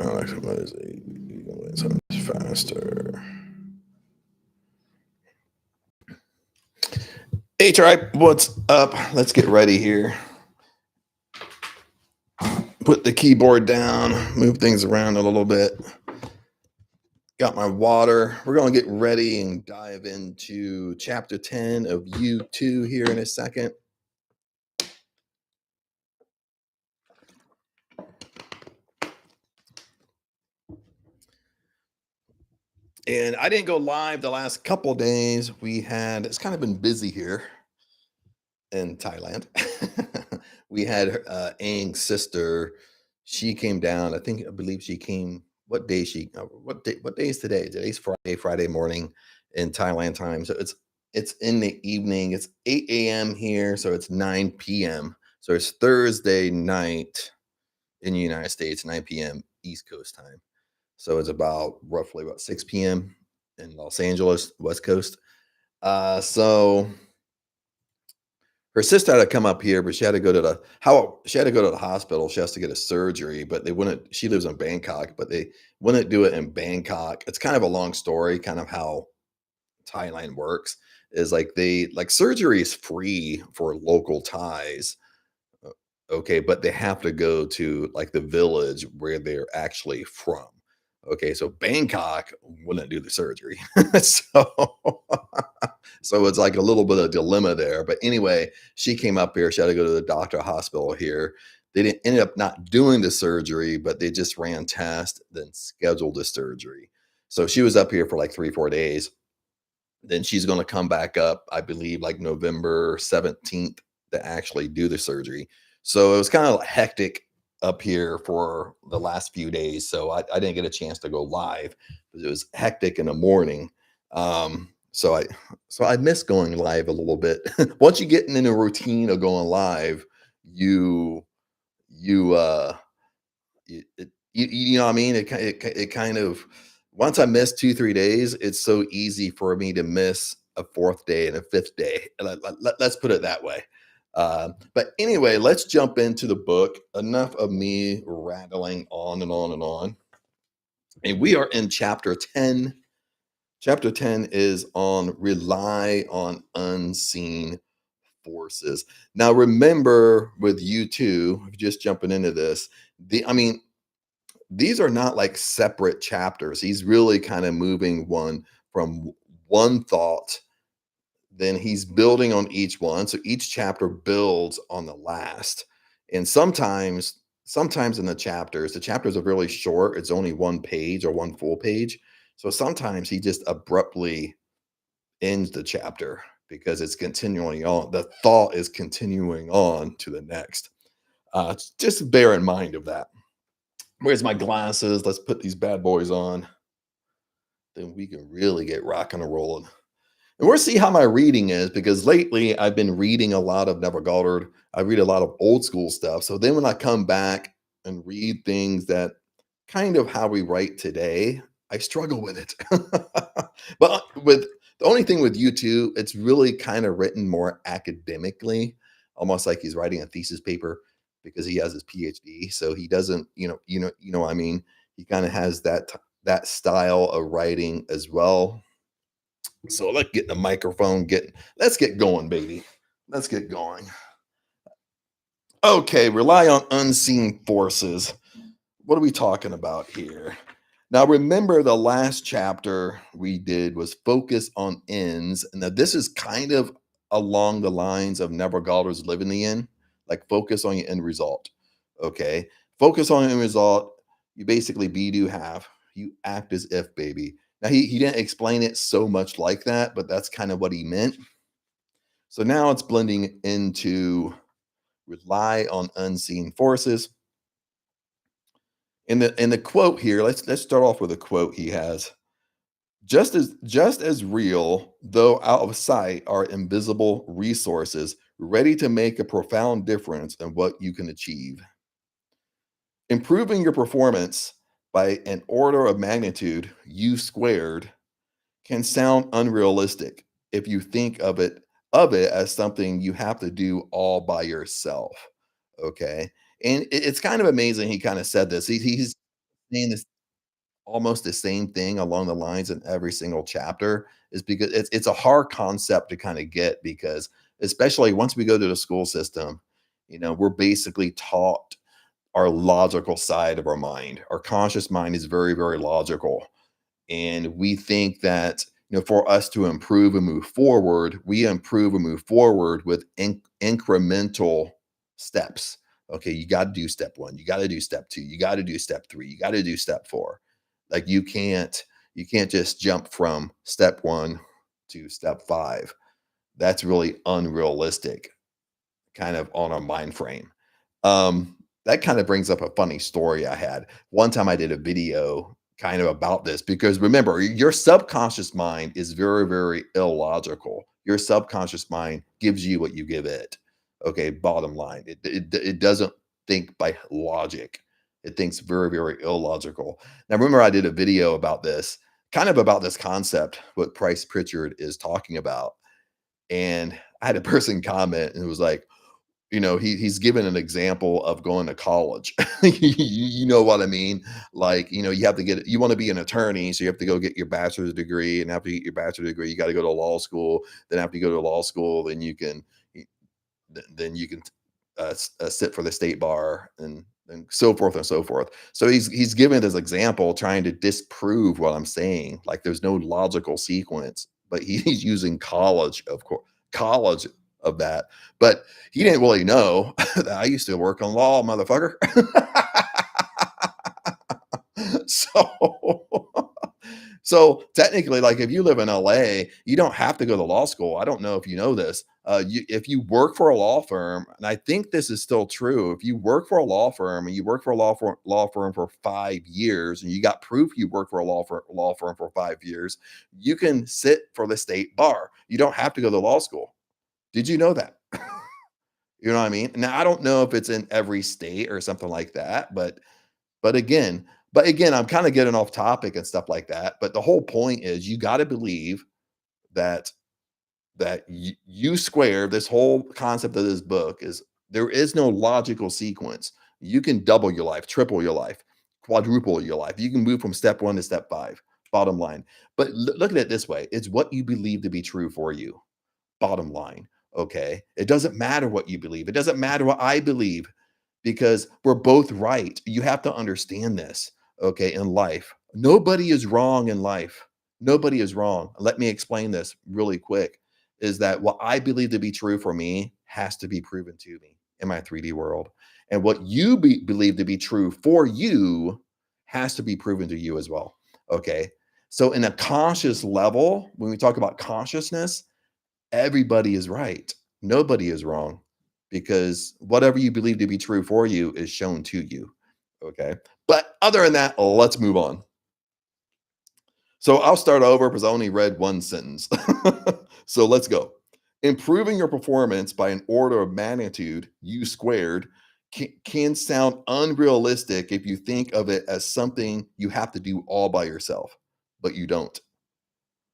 Alexa, what is it? So it's faster. Hey, Tribe, what's up? Let's get ready here. Put the keyboard down, move things around a little bit. Got my water. We're going to get ready and dive into chapter 10 of YOU² here in a second. And I didn't go live the last couple days. It's kind of been busy here in Thailand. We had Aang's sister. She came down. I believe she came. What day what day is today? Today's Friday morning in Thailand time. So it's in the evening. It's 8 a.m. here, so it's 9 p.m. So it's Thursday night in the United States, 9 p.m. East Coast time. So it's roughly about 6 p.m. in Los Angeles, West Coast. So her sister had to come up here, but she had to go to the hospital. She has to get a surgery, but they wouldn't. She lives in Bangkok, but they wouldn't do it in Bangkok. It's kind of a long story, kind of how Thailand works. Is like surgery is free for local Thais, okay, but they have to go to like the village where they're actually from. Okay, so Bangkok wouldn't do the surgery. so so it's like a little bit of dilemma there. But anyway, she came up here. She had to go to the doctor hospital here. They didn't end up not doing the surgery, but they just ran tests, then scheduled the surgery. So she was up here for like 3, 4 days. Then she's going to come back up, I believe, like November 17th to actually do the surgery. So it was kind of hectic up here for the last few days. So I didn't get a chance to go live because it was hectic in the morning. So I miss going live a little bit. Once you get in a routine of going live, you you you know what I mean? It kind of once I miss 2, 3 days, it's so easy for me to miss a fourth day and a fifth day. Let's put it that way. But anyway, let's jump into the book. Enough of me rattling on and on and on. And we are in chapter 10. Chapter 10 is on rely on unseen forces. Now, remember with YOU², just jumping into this, these are not like separate chapters. He's really kind of moving one from one thought, then he's building on each one. So each chapter builds on the last. And sometimes in the chapters are really short. It's only one page or one full page. So sometimes he just abruptly ends the chapter because it's continuing on. The thought is continuing on to the next. Just bear in mind of that. Where's my glasses? Let's put these bad boys on. Then we can really get rocking and rolling. And we'll see how my reading is because lately I've been reading a lot of Neville Goddard. I read a lot of old school stuff. So then when I come back and read things that kind of how we write today, I struggle with it. But with the only thing with YOU², it's really kind of written more academically, almost like he's writing a thesis paper because he has his PhD. So he doesn't, what I mean, he kind of has that style of writing as well. So let's get the microphone, let's get going, baby. Let's get going. Okay, rely on unseen forces. What are we talking about here? Now, remember the last chapter we did was focus on ends. Now, this is kind of along the lines of Neville Goddard's Living the End, like focus on your end result. Okay, focus on your end result. You basically be, do, have. You act as if, baby. Now, he didn't explain it so much like that, but that's kind of what he meant. So now it's blending into rely on unseen forces. In the quote here, let's start off with a quote he has. Just as real, though out of sight, are invisible resources ready to make a profound difference in what you can achieve. Improving your performance by an order of magnitude, YOU², can sound unrealistic if you think of it as something you have to do all by yourself. Okay. And it's kind of amazing he kind of said this. He's saying this almost the same thing along the lines in every single chapter is because it's a hard concept to kind of get because especially once we go to the school system, we're basically taught our logical side of our mind. Our conscious mind is very, very logical. And we think that, for us to improve and move forward, we improve and move forward with incremental steps. Okay, you got to do step one, you got to do step two, you got to do step three, you got to do step four. Like you can't just jump from step one to step five. That's really unrealistic kind of on our mind frame. That kind of brings up a funny story I had. One time I did a video kind of about this because remember, your subconscious mind is very, very illogical. Your subconscious mind gives you what you give it. Okay, bottom line. It doesn't think by logic. It thinks very, very illogical. Now, remember, I did a video about this, kind of about this concept, what Price Pritchett is talking about. And I had a person comment and it was like, he's given an example of going to college. You know what I mean? Like, you want to be an attorney, so you have to go get your bachelor's degree, and after you get your bachelor's degree, you got to go to law school. Then after you go to law school, then you can sit for the state bar and so forth and so forth. So he's given this example trying to disprove what I'm saying. Like there's no logical sequence, but he's using college, of course, college of that. But he didn't really know that I used to work on law, motherfucker. so so technically, like if you live in LA, you don't have to go to law school. I don't know if you know this. If you work for a law firm, and I think this is still true, if you work for a law firm and you work for a law firm for 5 years, and you got proof you work for a law firm for 5 years, you can sit for the state bar. You don't have to go to law school. Did you know that? You know what I mean? Now I don't know if it's in every state or something like that, but again, I'm kind of getting off topic and stuff like that. But the whole point is you got to believe that you², this whole concept of this book is there is no logical sequence. You can double your life, triple your life, quadruple your life. You can move from step one to step five, bottom line. But look at it this way: it's what you believe to be true for you, bottom line. Okay. It doesn't matter what you believe. It doesn't matter what I believe because we're both right. You have to understand this. Okay. In life, nobody is wrong in life. Nobody is wrong. Let me explain this really quick is that what I believe to be true for me has to be proven to me in my 3D world. And what you believe to be true for you has to be proven to you as well. Okay. So, in a conscious level, when we talk about consciousness, everybody is right. Nobody is wrong because whatever you believe to be true for you is shown to you. Okay. But other than that, let's move on. So I'll start over because I only read one sentence. So let's go. Improving your performance by an order of magnitude, you² can sound unrealistic if you think of it as something you have to do all by yourself, but you don't.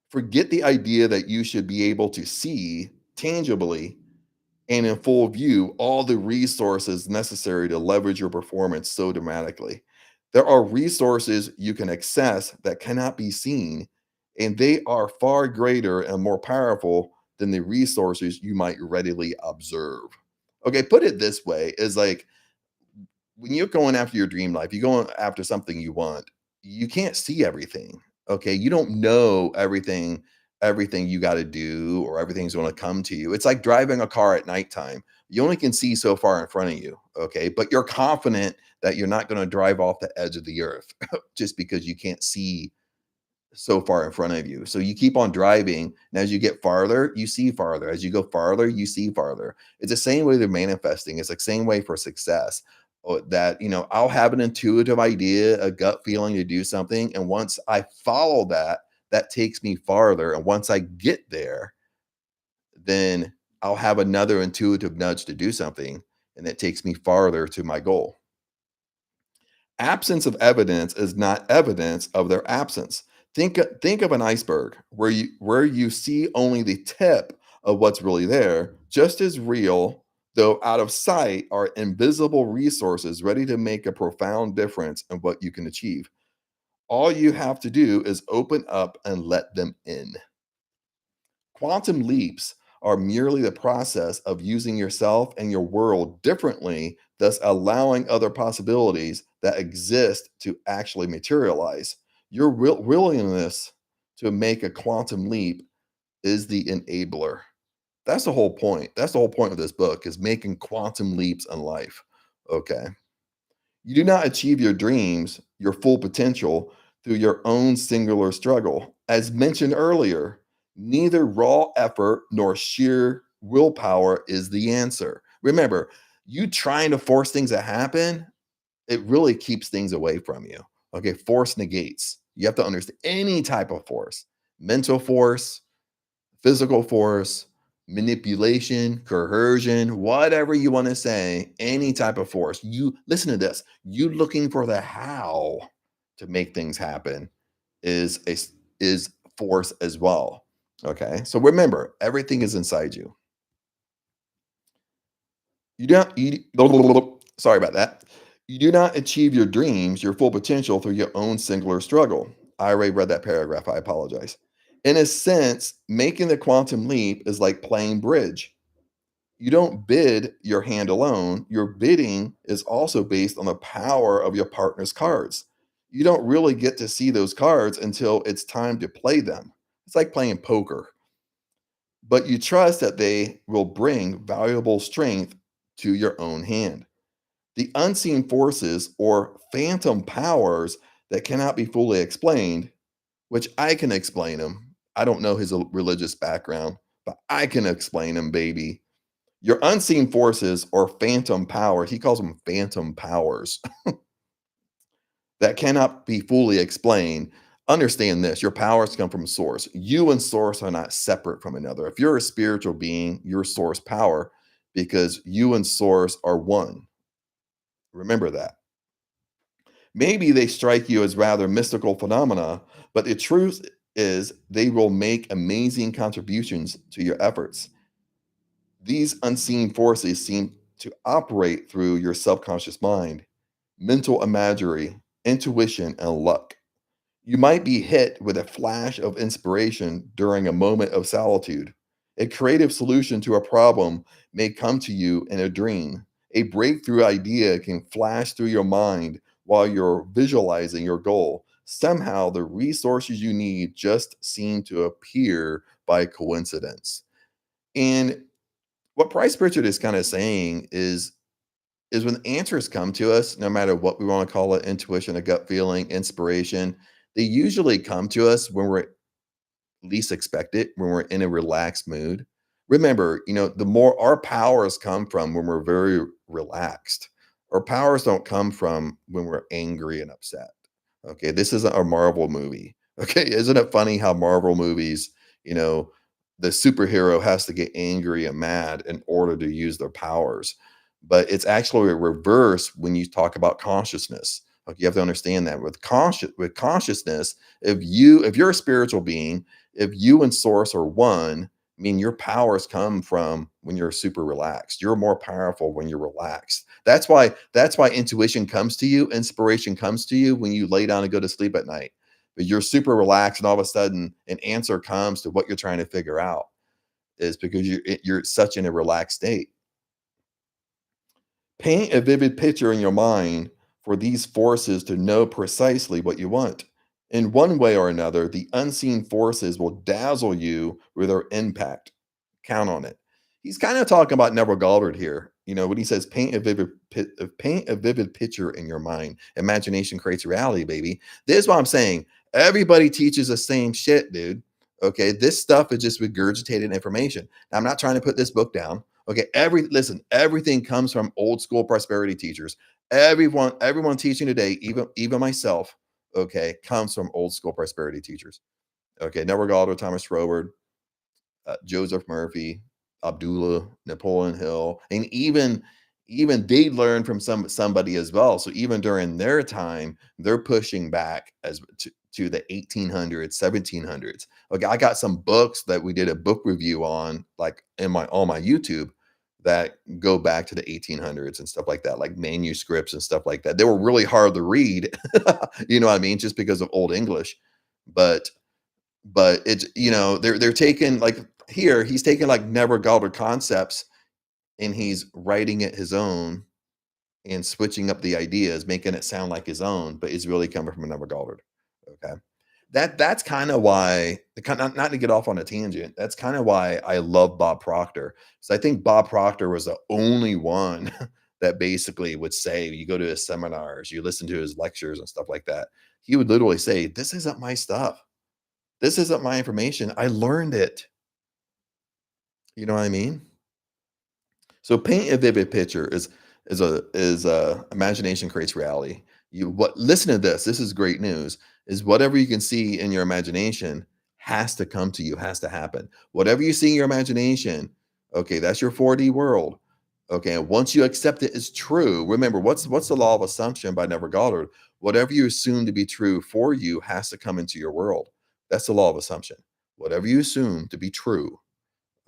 Forget the idea that you should be able to see tangibly and in full view all the resources necessary to leverage your performance so dramatically. There are resources you can access that cannot be seen, and they are far greater and more powerful than the resources you might readily observe. Okay, put it this way is like when you're going after your dream life, you're going after something you want, you can't see everything. Okay. You don't know everything you got to do or everything's going to come to you. It's like driving a car at nighttime. You only can see so far in front of you. Okay. But you're confident that you're not going to drive off the edge of the earth just because you can't see so far in front of you. So you keep on driving. And as you get farther, you see farther. As you go farther, you see farther. It's the same way they're manifesting. It's the same way for success. That, I'll have an intuitive idea, a gut feeling to do something. And once I follow that, that takes me farther. And once I get there, then I'll have another intuitive nudge to do something. And it takes me farther to my goal. Absence of evidence is not evidence of their absence. Think of an iceberg where you see only the tip of what's really there, just as real, though out of sight are invisible resources ready to make a profound difference in what you can achieve. All you have to do is open up and let them in. Quantum leaps are merely the process of using yourself and your world differently, thus allowing other possibilities that exist to actually materialize. Your willingness to make a quantum leap is the enabler. That's the whole point. That's the whole point of this book is making quantum leaps in life. Okay. You do not achieve your dreams, your full potential, through your own singular struggle. As mentioned earlier, neither raw effort nor sheer willpower is the answer. Remember, you trying to force things to happen, it really keeps things away from you. Okay, force negates. You have to understand any type of force, mental force, physical force, manipulation, coercion, whatever you want to say, any type of force. You listen to this. You looking for the how to make things happen is is force as well. Okay? So remember, everything is inside you. You don't you sorry about that. You do not achieve your dreams, your full potential through your own singular struggle. I already read that paragraph. I apologize. In a sense, making the quantum leap is like playing bridge. You don't bid your hand alone. Your bidding is also based on the power of your partner's cards. You don't really get to see those cards until it's time to play them. It's like playing poker, but you trust that they will bring valuable strength to your own hand. The unseen forces or phantom powers that cannot be fully explained, which I can explain them. I don't know his religious background, but I can explain him, baby. Your unseen forces or phantom powers, he calls them phantom powers, that cannot be fully explained. Understand this, your powers come from source. You and source are not separate from another. If you're a spiritual being, you're source power because you and source are one. Remember that. Maybe they strike you as rather mystical phenomena, but the truth is they will make amazing contributions to your efforts. These unseen forces seem to operate through your subconscious mind, mental imagery, intuition, and luck. You might be hit with a flash of inspiration during a moment of solitude. A creative solution to a problem may come to you in a dream. A breakthrough idea can flash through your mind while you're visualizing your goal. Somehow, the resources you need just seem to appear by coincidence. And what Price Pritchett is kind of saying is when answers come to us, no matter what we want to call it, intuition, a gut feeling, inspiration, they usually come to us when we're least expect it, when we're in a relaxed mood. Remember, the more our powers come from when we're very relaxed. Our powers don't come from when we're angry and upset. Okay, this isn't a Marvel movie. Okay, isn't it funny how Marvel movies, you know, the superhero has to get angry and mad in order to use their powers. But it's actually a reverse when you talk about consciousness. Like you have to understand that with consciousness, if you're a spiritual being, if you and source are one, I mean your powers come from when you're super relaxed. You're more powerful when you're relaxed. That's why intuition comes to you, inspiration comes to you when you lay down and go to sleep at night. But you're super relaxed and all of a sudden an answer comes to what you're trying to figure out is because you're such in a relaxed state. Paint a vivid picture in your mind for these forces to know precisely what you want. In one way or another, the unseen forces will dazzle you with their impact. Count on it. He's kind of talking about Neville Goddard here. When he says paint a vivid picture in your mind. Imagination creates reality, baby. This is what I'm saying. Everybody teaches the same shit, dude. Okay, this stuff is just regurgitated information. Now, I'm not trying to put this book down. Okay, everything comes from old school prosperity teachers. Everyone teaching today, even myself, okay, comes from old school prosperity teachers. Okay, Neville Goddard, Thomas Troward, Joseph Murphy, Abdullah, Napoleon Hill, and even they learned from somebody as well. So even during their time, they're pushing back to the 1800s, 1700s. Okay, I got some books that we did a book review on, like on my YouTube, that go back to the 1800s and stuff like that, like manuscripts and stuff like that. They were really hard to read, you know what I mean, just because of Old English. But it's, they're taking, like, here he's taking like never Galter concepts and he's writing it his own and switching up the ideas, making it sound like his own, but it's really coming from a never Galter. Okay. That's kind of why, not to get off on a tangent. That's kind of why I love Bob Proctor. So I think Bob Proctor was the only one that basically would say, you go to his seminars, you listen to his lectures and stuff like that. He would literally say, "This isn't my stuff. This isn't my information. I learned it." You know what I mean? So paint a vivid picture is imagination creates reality. You what Listen to this. This is great news. Is whatever you can see in your imagination has to come to you, has to happen. Whatever you see in your imagination, okay, that's your 4D world. Okay, and once you accept it as true, remember what's the law of assumption by Neville Goddard? Whatever you assume to be true for you has to come into your world. That's the law of assumption. Whatever you assume to be true.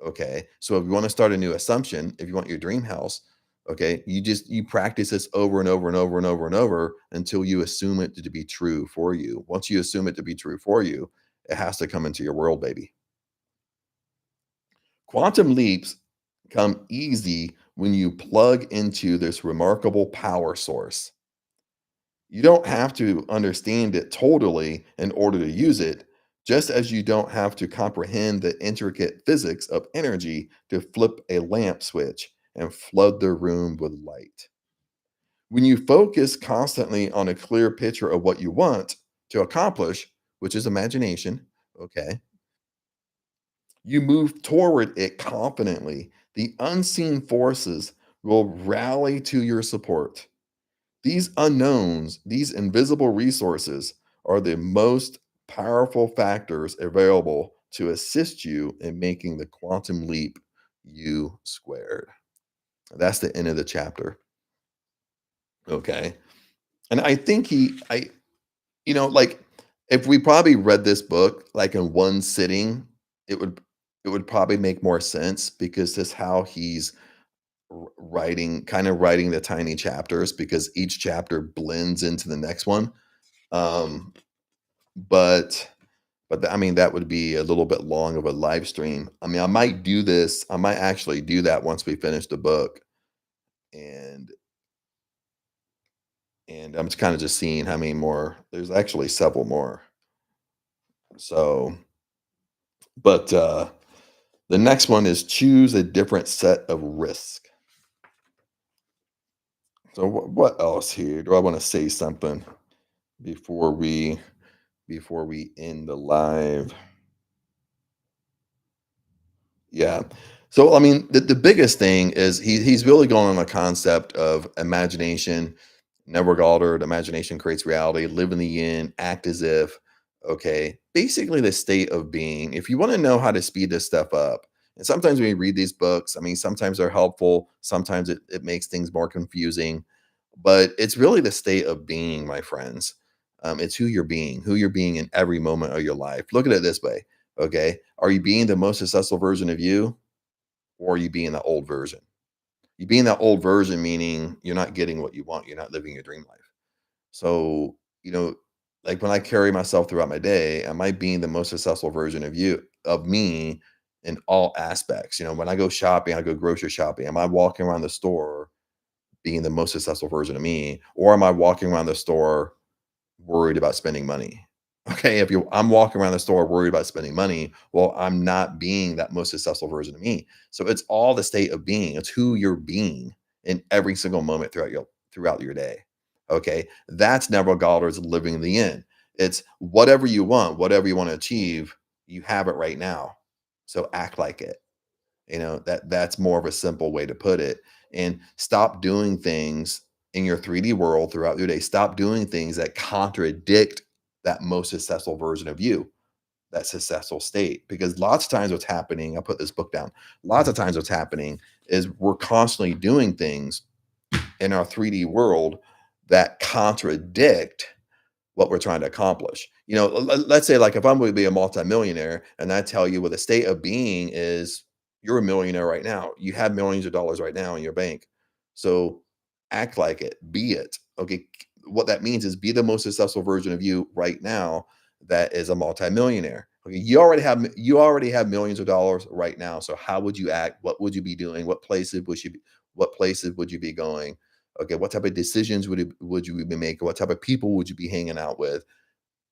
Okay. So if you want to start a new assumption, if you want your dream house, okay, you practice this over and over and over and over and over until you assume it to be true for you. Once you assume it to be true for you, it has to come into your world, baby. Quantum leaps come easy when you plug into this remarkable power source. You don't have to understand it totally in order to use it, just as you don't have to comprehend the intricate physics of energy to flip a lamp switch and flood the room with light. When you focus constantly on a clear picture of what you want to accomplish, which is imagination, okay, you move toward it confidently. The unseen forces will rally to your support. These unknowns, these invisible resources, are the most powerful factors available to assist you in making the quantum leap U squared. That's the end of the chapter. Okay. And I think like, if we probably read this book like in one sitting, it would it would probably make more sense because that's how he's writing, kind of writing the tiny chapters, because each chapter blends into the next one. Um, but I mean, that would be a little bit long of a live stream. I mean, I might do this. I might actually do that once we finish the book, and I'm just kind of just seeing how many more. There's actually several more. So, but the next one is choose a different set of risk. So, what else here? Do I want to say something before we end the live? Yeah. So, I mean, the biggest thing is he's really going on a concept of imagination, never altered, imagination creates reality, live in the in, act as if, okay, basically the state of being. If you want to know how to speed this stuff up, and sometimes when you read these books, I mean, sometimes they're helpful, sometimes it makes things more confusing, but it's really the state of being, my friends. It's who you're being in every moment of your life. Look at it this way. Okay. Are you being the most successful version of you, or are you being the old version? You being that old version, meaning you're not getting what you want. You're not living your dream life. So, like when I carry myself throughout my day, am I being the most successful version of me in all aspects? When I go shopping, I go grocery shopping. Am I walking around the store being the most successful version of me? Or am I walking around the store worried about spending money? Okay, if I'm walking around the store worried about spending money, well, I'm not being that most successful version of me. So it's all the state of being. It's who you're being in every single moment throughout your day. Okay, that's Neville Goddard's living in the end. It's whatever you want to achieve, you have it right now. So act like it. That's more of a simple way to put it. And stop doing things in your 3D world throughout your day. Stop doing things that contradict that most successful version of you, that successful state. Because lots of times what's happening, I'll put this book down. Lots of times what's happening is we're constantly doing things in our 3D world that contradict what we're trying to accomplish. Let's say, like, if I'm going to be a multimillionaire and I tell you what the state of being is, You're a millionaire right now. You have millions of dollars right now in your bank. So act like it, be it. Okay. What that means is be the most successful version of you right now that is a multimillionaire. Okay. You already have millions of dollars right now. So how would you act? What would you be doing? What places would you be going? Okay. What type of decisions would you be making? What type of people would you be hanging out with?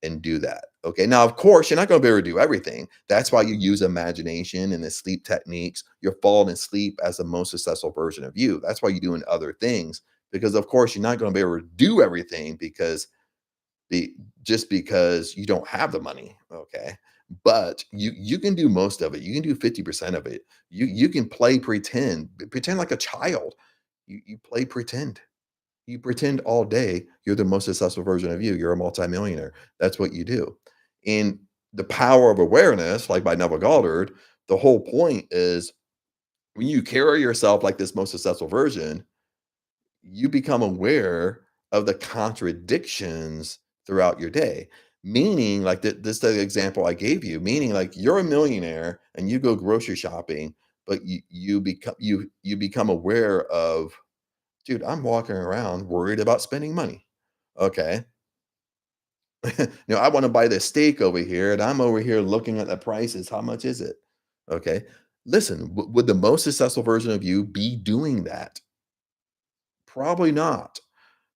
And do that. Okay. Now, of course, you're not going to be able to do everything. That's why you use imagination and the sleep techniques. You're falling asleep as the most successful version of you. That's why you're doing other things because, of course, you're not going to be able to do everything the just because you don't have the money. Okay. But you can do most of it. You can do 50% of it. You can play pretend like a child. You play pretend. You pretend all day you're the most successful version of you. You're a multimillionaire. That's what you do. And the power of awareness, like by Neville Goddard, the whole point is when you carry yourself like this most successful version, you become aware of the contradictions throughout your day. Meaning, like this the example I gave you, meaning like you're a millionaire and you go grocery shopping, but you become aware of, dude, I'm walking around worried about spending money. Okay. I want to buy this steak over here and I'm over here looking at the prices. How much is it? Okay. Listen, would the most successful version of you be doing that? Probably not.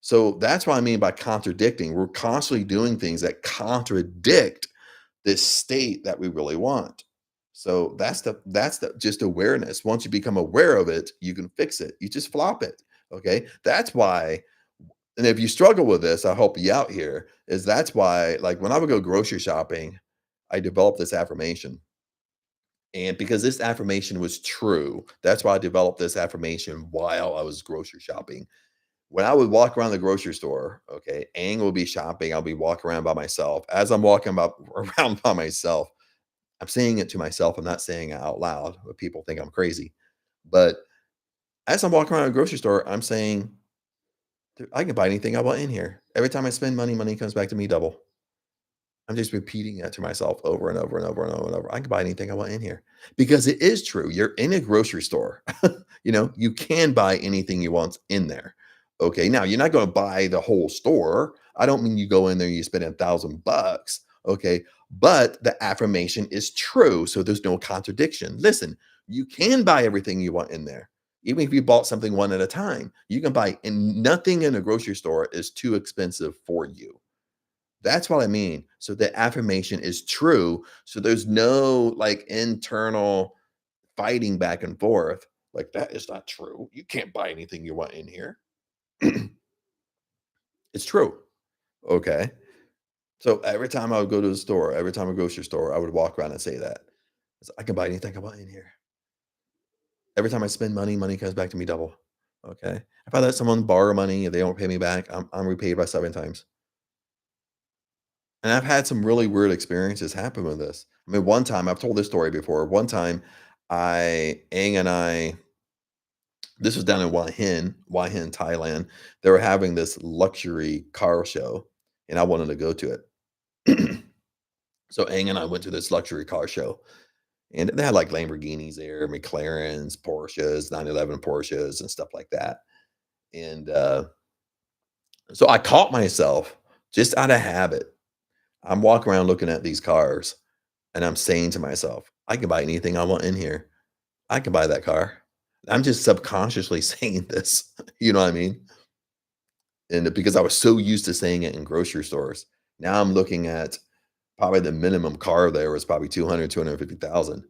So that's what I mean by contradicting. We're constantly doing things that contradict this state that we really want. So that's the just awareness. Once you become aware of it, you can fix it. You just flop it. Okay. That's why. And if you struggle with this, I'll help you out here. Is that's why, like when I would go grocery shopping, I developed this affirmation. And because this affirmation was true, that's why I developed this affirmation while I was grocery shopping. When I would walk around the grocery store, okay, Ang will be shopping. I'll be walking around by myself. As I'm walking about around by myself, I'm saying it to myself. I'm not saying it out loud, but people think I'm crazy. But as I'm walking around the grocery store, I'm saying, "Dude, I can buy anything I want in here. Every time I spend money, money comes back to me double." I'm just repeating that to myself over and over and over and over and over. I can buy anything I want in here because it is true. You're in a grocery store. You can buy anything you want in there. Okay. Now you're not going to buy the whole store. I don't mean you go in there and you spend $1,000. Okay. But the affirmation is true. So there's no contradiction. Listen, you can buy everything you want in there. Even if you bought something one at a time, you can buy, and nothing in a grocery store is too expensive for you. That's what I mean. So the affirmation is true. So there's no like internal fighting back and forth. Like that is not true. You can't buy anything you want in here. It's true. Okay. So every time I would go to the store, every time I go to the grocery store, I would walk around and say that. I can buy anything I want in here. Every time I spend money, money comes back to me double. Okay. If I let someone borrow money and they don't pay me back, I'm repaid by 7 times. And I've had some really weird experiences happen with this. I mean, one time I've told this story before. One time, Aang and I, this was down in Hua Hin, Thailand. They were having this luxury car show, and I wanted to go to it. So Aang and I went to this luxury car show, and they had like Lamborghinis there, McLarens, Porsches, 911 Porsches, and stuff like that. And so I caught myself just out of habit. I'm walking around looking at these cars and I'm saying to myself, I can buy anything I want in here. I can buy that car. I'm just subconsciously saying this, you know what I mean? And because I was so used to saying it in grocery stores, now I'm looking at probably the minimum car there was probably 200, 250,000.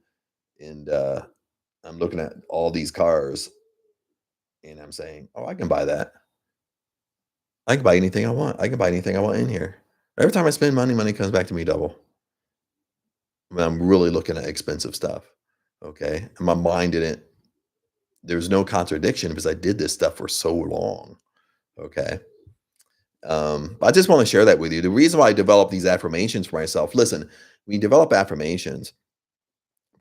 And I'm looking at all these cars and I'm saying, oh, I can buy that. I can buy anything I want. I can buy anything I want in here. Every time I spend money, money comes back to me double. When I'm really looking at expensive stuff. Okay. And my mind didn't, there's no contradiction because I did this stuff for so long. Okay. But I just want to share that with you. The reason why I developed these affirmations for myself, listen, when you develop affirmations,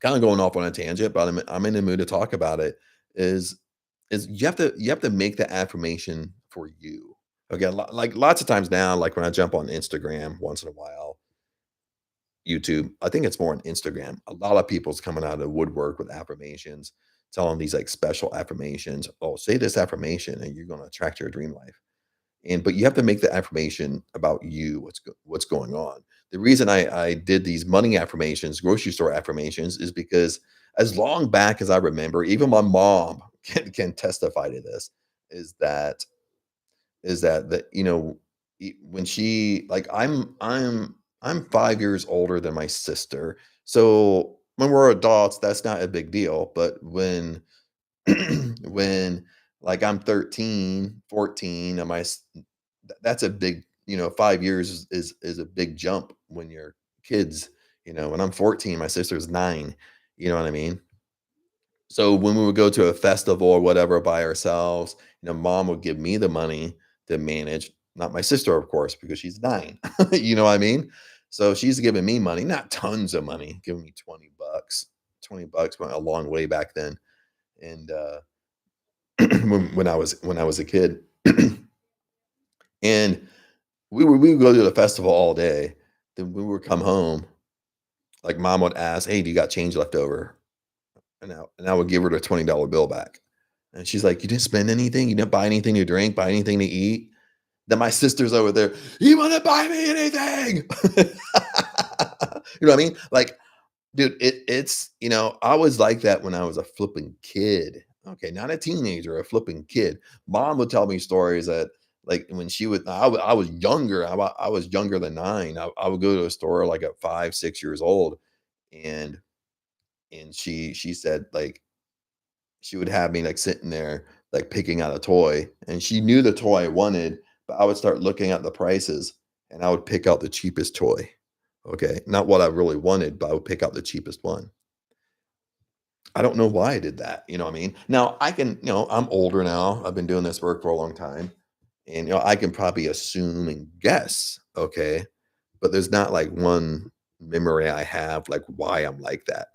kind of going off on a tangent, but I'm in the mood to talk about it, is is you have to make the affirmation for you. Okay. Like lots of times now, like when I jump on Instagram once in a while, YouTube. I think it's more on Instagram. A lot of people's coming out of the woodwork with affirmations, telling these like special affirmations. Oh, say this affirmation and you're going to attract your dream life. And but you have to make the affirmation about you, what's going on. The reason I did these money affirmations, grocery store affirmations, is because as long back as I remember, even my mom can testify to this, is that when she like I'm 5 years older than my sister, so when we're adults, that's not a big deal. But when when like I'm 13, 14, and that's a big, 5 years is a big jump when you're kids. When I'm 14, my sister's 9. You know what I mean? So when we would go to a festival or whatever by ourselves, mom would give me the money to manage, not my sister, of course, because she's 9. You know what I mean? So she's giving me money, not tons of money, giving me 20 bucks. 20 bucks went a long way back then. And when I was a kid. And we would go to the festival all day. Then we would come home, like mom would ask, "Hey, do you got change left over?" And I would give her the $20 bill back. And she's like, "You didn't spend anything? You didn't buy anything to drink, buy anything to eat?" Then my sister's over there, "You wanna buy me anything?" You know what I mean? Like, dude, I was like that when I was a flipping kid. Okay, not a teenager, a flipping kid. Mom would tell me stories that, like, when she would I was younger, I was younger than 9. I would go to a store, like, at 5, 6 years old, and she said, like, she would have me, like, sitting there, like, picking out a toy, and she knew the toy I wanted, but I would start looking at the prices, and I would pick out the cheapest toy, okay? Not what I really wanted, but I would pick out the cheapest one. I don't know why I did that, you know what I mean? Now, I'm older now, I've been doing this work for a long time, and, I can probably assume and guess, okay? But there's not, like, one memory I have, like, why I'm like that.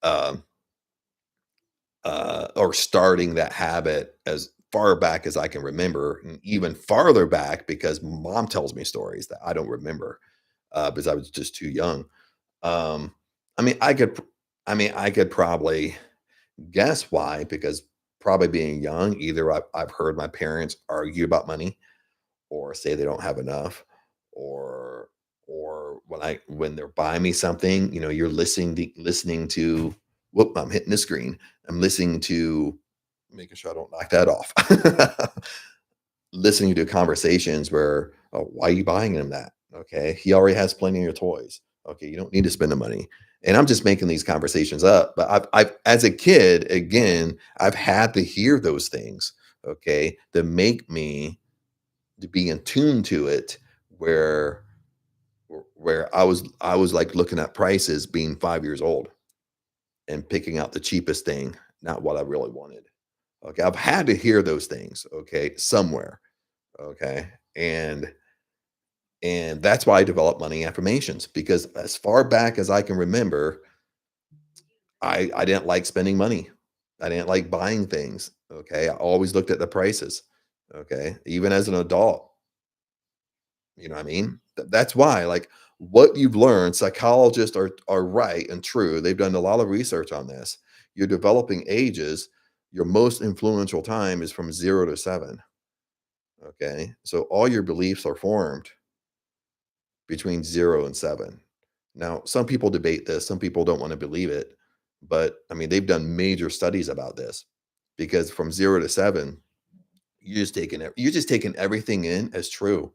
Um or starting that habit as far back as I can remember, and even farther back because mom tells me stories that I don't remember because I was just too young. Um, I mean, I could probably guess why because probably being young, either I've heard my parents argue about money or say they don't have enough, or when they're buying me something, you're listening to whoop, I'm hitting the screen. I'm listening to making sure I don't knock that off. Listening to conversations where, oh, why are you buying him that? Okay. He already has plenty of your toys. Okay, you don't need to spend the money. And I'm just making these conversations up. But I've as a kid, again, I've had to hear those things, okay, that make me to be in tune to it where where I was like looking at prices being 5 years old and picking out the cheapest thing, not what I really wanted. Okay, I've had to hear those things, okay, somewhere, okay? And that's why I developed money affirmations because as far back as I can remember, I didn't like spending money. I didn't like buying things, okay? I always looked at the prices, okay? Even as an adult, you know what I mean? That's why, like, what you've learned, psychologists are right and true. They've done a lot of research on this. Your developing ages, your most influential time is from 0 to 7, okay? So all your beliefs are formed between 0 and 7. Now, some people debate this, some people don't wanna believe it, but, I mean, they've done major studies about this because from 0 to 7, you're just taking everything in as true.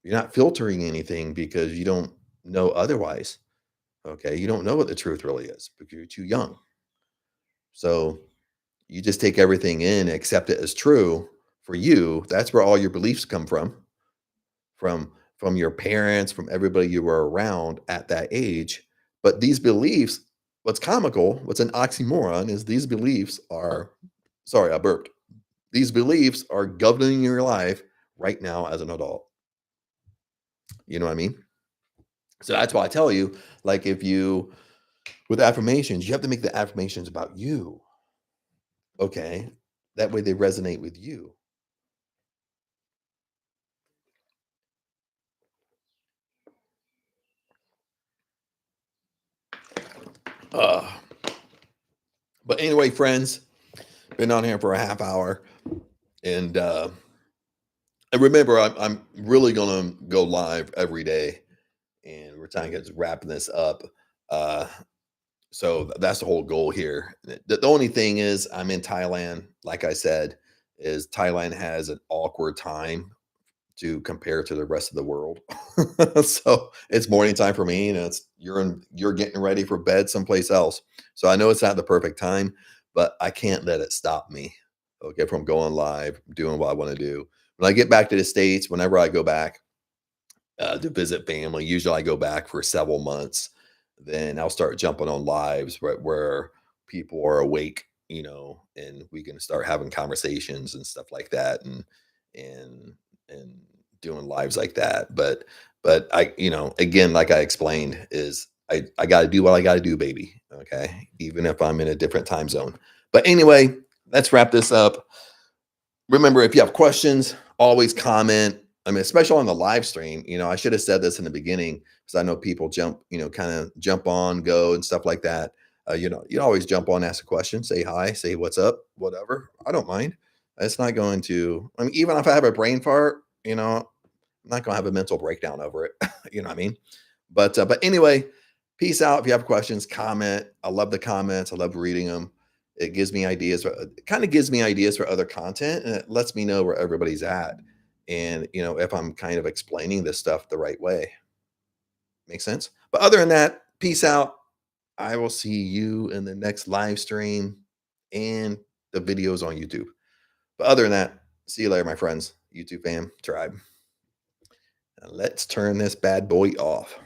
You're not filtering anything because you don't know otherwise. Okay. You don't know what the truth really is because you're too young. So you just take everything in, accept it as true for you. That's where all your beliefs come from your parents, from everybody you were around at that age. But these beliefs, what's comical, what's an oxymoron is these beliefs are sorry, I burped. These beliefs are governing your life right now as an adult. You know what I mean? So that's why I tell you, like, if you with affirmations, you have to make the affirmations about you. Okay. That way they resonate with you. Uh, but anyway, friends, been on here for a half hour, and and remember, I'm really gonna go live every day, and we're trying to get wrapping this up. Uh, so that's the whole goal here. The only thing is, I'm in Thailand. Like I said, is Thailand has an awkward time to compare to the rest of the world. So it's morning time for me, and you're getting ready for bed someplace else. So I know it's not the perfect time, but I can't let it stop me. Okay, from going live, doing what I want to do. When I get back to the States, whenever I go back to visit family, usually I go back for several months. Then I'll start jumping on lives where people are awake, and we can start having conversations and stuff like that, and and doing lives like that. But again, like I explained, is I got to do what I got to do, baby. Okay, even if I'm in a different time zone. But anyway, let's wrap this up. Remember, if you have questions, always comment. I mean, especially on the live stream, I should have said this in the beginning because I know people jump, kind of jump on, go, and stuff like that. You always jump on, ask a question, say hi, say what's up, whatever. I don't mind. It's not going to. I mean, even if I have a brain fart, I'm not going to have a mental breakdown over it. You know what I mean? But anyway, peace out. If you have questions, comment. I love the comments. I love reading them. It gives me ideas. It kind of gives me ideas for other content, and it lets me know where everybody's at, and if I'm kind of explaining this stuff the right way. Makes sense. But other than that, peace out. I will see you in the next live stream and the videos on YouTube. But other than that, see you later, my friends, YouTube fam, tribe. Now let's turn this bad boy off.